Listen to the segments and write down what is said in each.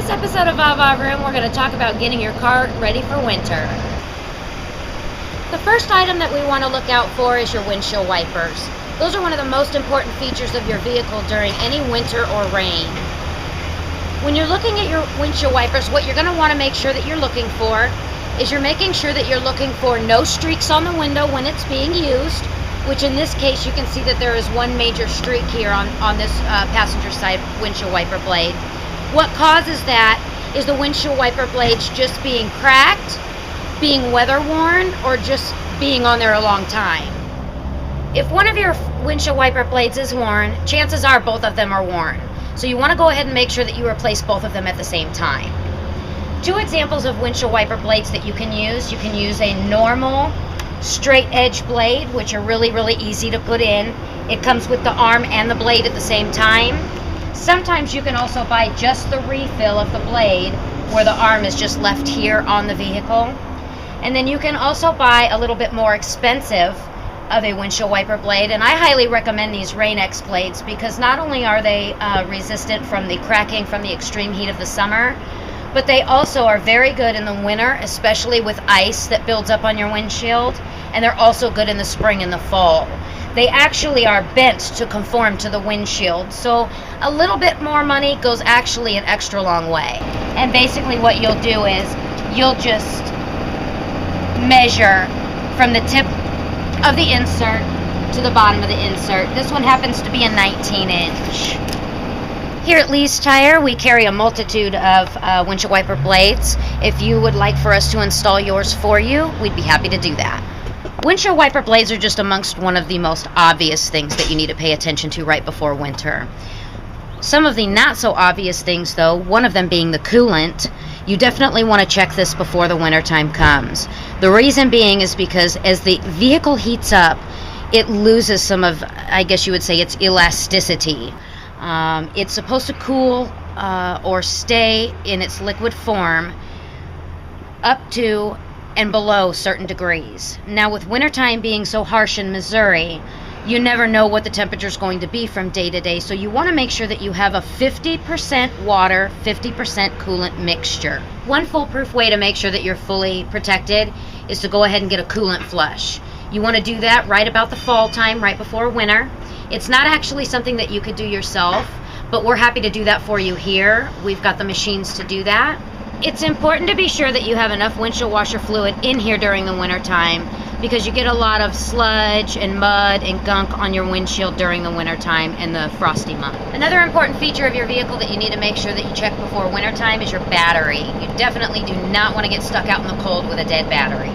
this episode of VaVaVroom, we're going to talk about getting your car ready for winter. The first item that we want to look out for is your windshield wipers. Those are one of the most important features of your vehicle during any winter or rain. When you're looking at your windshield wipers, what you're going to want to make sure that you're looking for is you're making sure that you're looking for no streaks on the window when it's being used, which in this case you can see that there is one major streak here on this passenger side windshield wiper blade. What causes that is the windshield wiper blades just being cracked, being weather worn, or just being on there a long time. If one of your windshield wiper blades is worn, chances are both of them are worn. So you want to go ahead and make sure that you replace both of them at the same time. Two examples of windshield wiper blades that you can use a normal straight edge blade, which are really easy to put in. It comes with the arm and the blade at the same time. Sometimes you can also buy just the refill of the blade where the arm is just left here on the vehicle. And then you can also buy a little bit more expensive of a windshield wiper blade, and I highly recommend these Rain-X blades because not only are they resistant from the cracking from the extreme heat of the summer, but they also are very good in the winter, especially with ice that builds up on your windshield, and they're also good in the spring and the fall. They actually are bent to conform to the windshield, so a little bit more money goes actually an extra long way. And basically what you'll do is you'll just measure from the tip of the insert to the bottom of the insert. This one happens to be a 19-inch. Here at Lee's Tire, we carry a multitude of windshield wiper blades. If you would like for us to install yours for you, we'd be happy to do that. Windshield wiper blades are just amongst one of the most obvious things that you need to pay attention to right before winter. Some of the not so obvious things though, one of them being the coolant, you definitely want to check this before the winter time comes. The reason being is because as the vehicle heats up, it loses some of, I guess you would say, its elasticity. It's supposed to cool or stay in its liquid form up to and below certain degrees. Now with wintertime being so harsh in Missouri, you never know what the temperature is going to be from day to day, so you want to make sure that you have a 50% water, 50% coolant mixture. One foolproof way to make sure that you're fully protected is to go ahead and get a coolant flush. You want to do that right about the fall time, right before winter. It's not actually something that you could do yourself, but we're happy to do that for you here. We've got the machines to do that. It's important to be sure that you have enough windshield washer fluid in here during the winter time because you get a lot of sludge and mud and gunk on your windshield during the winter time and the frosty month. Another important feature of your vehicle that you need to make sure that you check before winter time is your battery. You definitely do not want to get stuck out in the cold with a dead battery.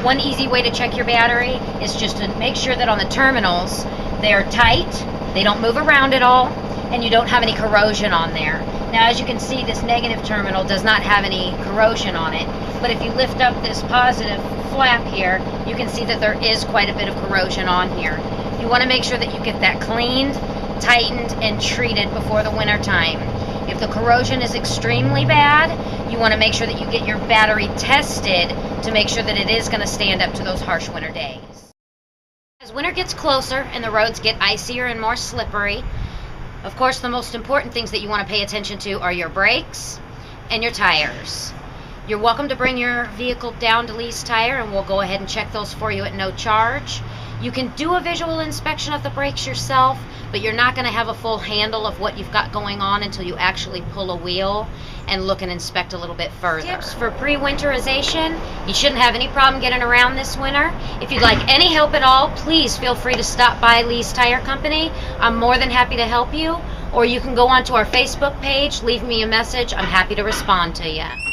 One easy way to check your battery is just to make sure that on the terminals they're tight, they don't move around at all, and you don't have any corrosion on there. Now as you can see, this negative terminal does not have any corrosion on it, but if you lift up this positive flap here, you can see that there is quite a bit of corrosion on here. You want to make sure that you get that cleaned, tightened, and treated before the winter time. If the corrosion is extremely bad, you want to make sure that you get your battery tested to make sure that it is going to stand up to those harsh winter days. As winter gets closer and the roads get icier and more slippery, of course, the most important things that you want to pay attention to are your brakes and your tires. You're welcome to bring your vehicle down to Lee's Tire and we'll go ahead and check those for you at no charge. You can do a visual inspection of the brakes yourself, but you're not going to have a full handle of what you've got going on until you actually pull a wheel and look and inspect a little bit further. Tips for pre-winterization: you shouldn't have any problem getting around this winter. If you'd like any help at all, please feel free to stop by Lee's Tire Company. I'm more than happy to help you, or you can go onto our Facebook page, leave me a message. I'm happy to respond to you.